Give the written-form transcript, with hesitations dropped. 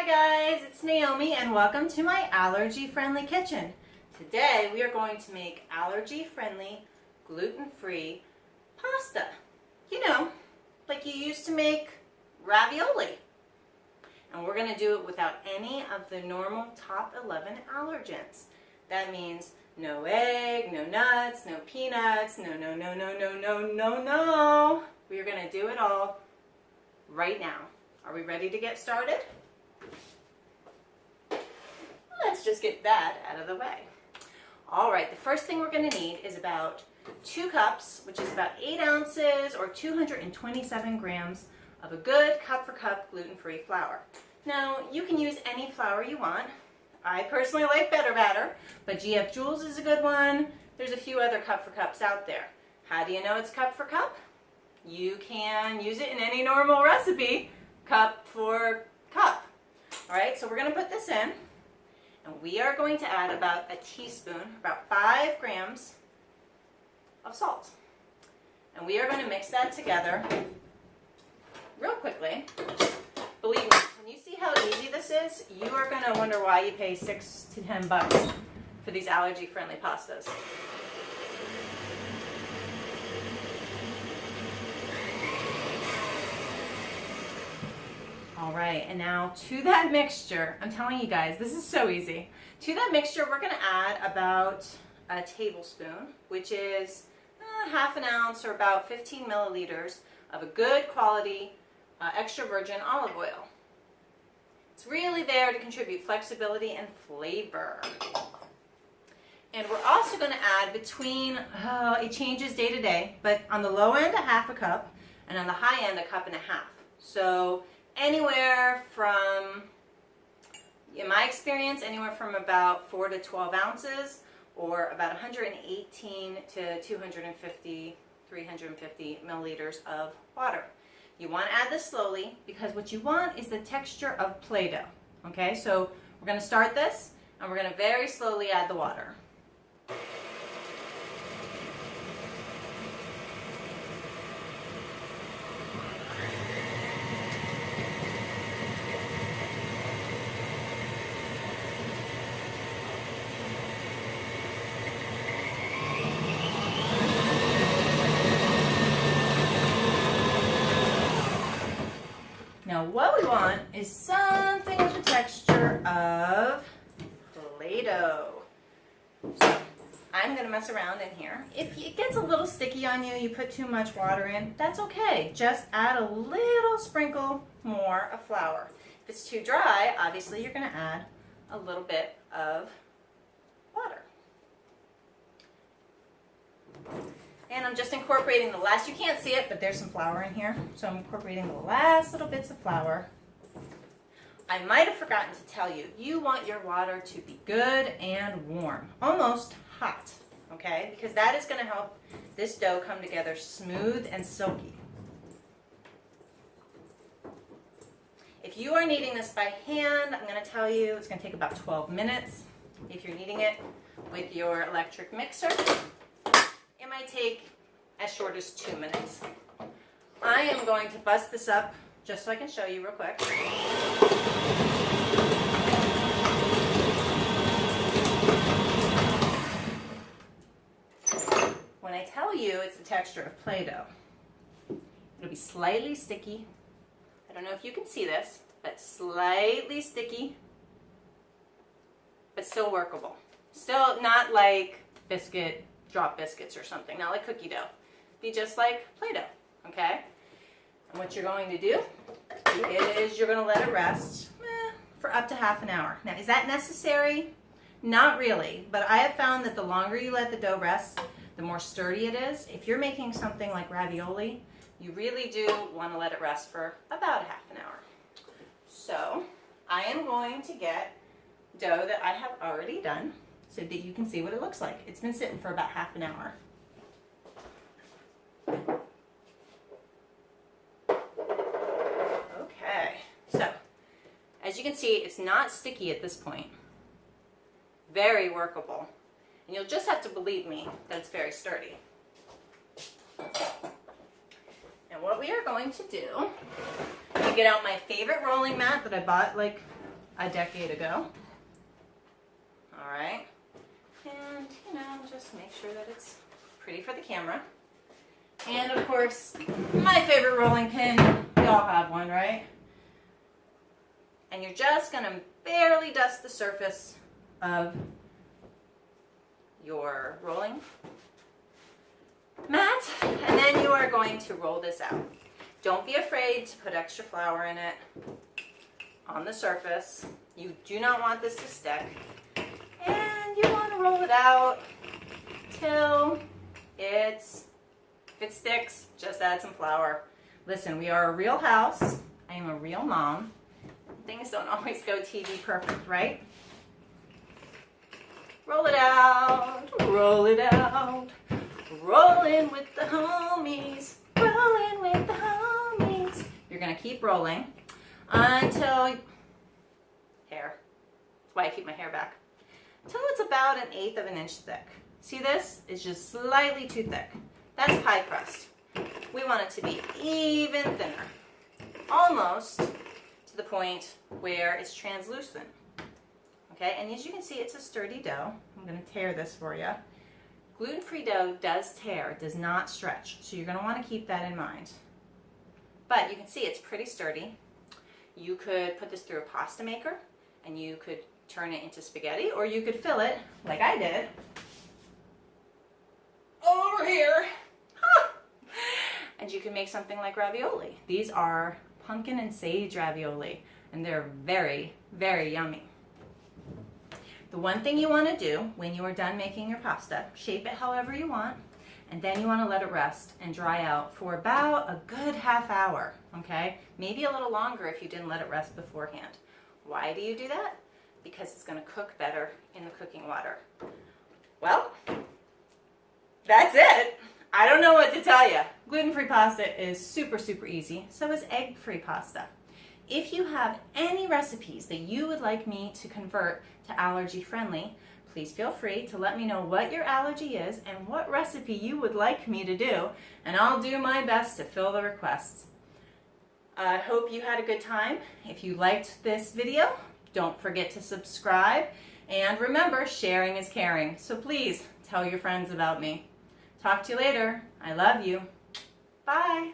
Hi guys, it's Naomi and welcome to my allergy-friendly kitchen. Today we are going to make allergy-friendly, gluten-free pasta. You know, like you used to make ravioli. And we're going to do it without any of the normal top 11 allergens. That means no egg, no nuts, no peanuts, no. We are going to do it all right now. Are we ready to get started? Let's just get that out of the way. All right, the first thing we're going to need is about 2 cups, which is about 8 ounces or 227 grams of a good cup-for-cup gluten-free flour. Now, you can use any flour you want. I personally like Better Batter, but GF Jules is a good one. There's a few other cup-for-cups out there. How do you know it's cup-for-cup? You can use it in any normal recipe, cup for cup. All right, so we're going to put this in. And we are going to add about a teaspoon, about 5 grams of salt. And we are going to mix that together real quickly. Believe me, when you see how easy this is, you are going to wonder why you pay $6 to $10 for these allergy-friendly pastas. All right, and now to that mixture, I'm telling you guys, this is so easy. To that mixture, we're going to add about a tablespoon, which is half an ounce or about 15 milliliters of a good quality extra virgin olive oil. It's really there to contribute flexibility and flavor. And we're also going to add between, it changes day to day, but on the low end, a half a cup, and on the high end, a cup and a half. So anywhere from, in my experience, anywhere from about 4 to 12 ounces or about 118 to 250, 350 milliliters of water. You want to add this slowly because what you want is the texture of Play-Doh. Okay, so we're going to start this and we're going to very slowly add the water. Now what we want is something with the texture of Play-Doh. So I'm going to mess around in here. If it gets a little sticky on you, you put too much water in, that's okay. Just add a little sprinkle more of flour. If it's too dry, obviously you're going to add a little bit of water. And I'm just incorporating the last, you can't see it, but there's some flour in here. So I'm incorporating the last little bits of flour. I might have forgotten to tell you, you want your water to be good and warm, almost hot, okay? Because that is going to help this dough come together smooth and silky. If you are kneading this by hand, I'm going to tell you it's going to take about 12 minutes. If you're kneading it with your electric mixer, it might take as short as 2 minutes. I am going to bust this up just so I can show you real quick. When I tell you it's the texture of Play-Doh, it'll be slightly sticky. I don't know if you can see this, but slightly sticky, but still workable. Still not like drop biscuits or something, not like cookie dough. Be just like Play-Doh, okay? And what you're going to do is you're going to let it rest for up to half an hour. Now, is that necessary? Not really, but I have found that the longer you let the dough rest, the more sturdy it is. If you're making something like ravioli, you really do want to let it rest for about a half an hour. So, I am going to get dough that I have already done, so that you can see what it looks like. It's been sitting for about half an hour. Okay, so as you can see, it's not sticky at this point. Very workable. And you'll just have to believe me that it's very sturdy. And what we are going to do, I'm going to get out my favorite rolling mat that I bought like a decade ago. All right. And, just make sure that it's pretty for the camera. And of course, my favorite rolling pin, we all have one, right? And you're just gonna barely dust the surface of your rolling mat, and then you are going to roll this out. Don't be afraid to put extra flour in it on the surface. You do not want this to stick. And you want to roll it out till if it sticks, just add some flour. Listen, we are a real house. I am a real mom. Things don't always go TV perfect, right? Roll it out, roll it out. Rollin' with the homies, rollin' with the homies. You're gonna keep rolling until hair. That's why I keep my hair back. Until it's about 1/8 of an inch thick. See, this is just slightly too thick. That's pie crust. We want it to be even thinner, almost to the point where it's translucent. Okay, and as you can see, it's a sturdy dough. I'm gonna tear this for you. Gluten-free dough does tear, it does not stretch, so you're going to want to keep that in mind. But you can see it's pretty sturdy. You could put this through a pasta maker, and you could turn it into spaghetti, or you could fill it, like I did, over here. And you can make something like ravioli. These are pumpkin and sage ravioli, and they're very, very yummy. The one thing you want to do when you are done making your pasta, shape it however you want, and then you want to let it rest and dry out for about a good half hour, okay? Maybe a little longer if you didn't let it rest beforehand. Why do you do that? Because it's going to cook better in the cooking water. Well, that's it. I don't know what to tell you. Gluten-free pasta is super, super easy. So is egg-free pasta. If you have any recipes that you would like me to convert to allergy friendly, please feel free to let me know what your allergy is and what recipe you would like me to do, and I'll do my best to fill the requests. I hope you had a good time. If you liked this video, don't forget to subscribe, and remember, sharing is caring. So please tell your friends about me. Talk to you later. I love you. Bye.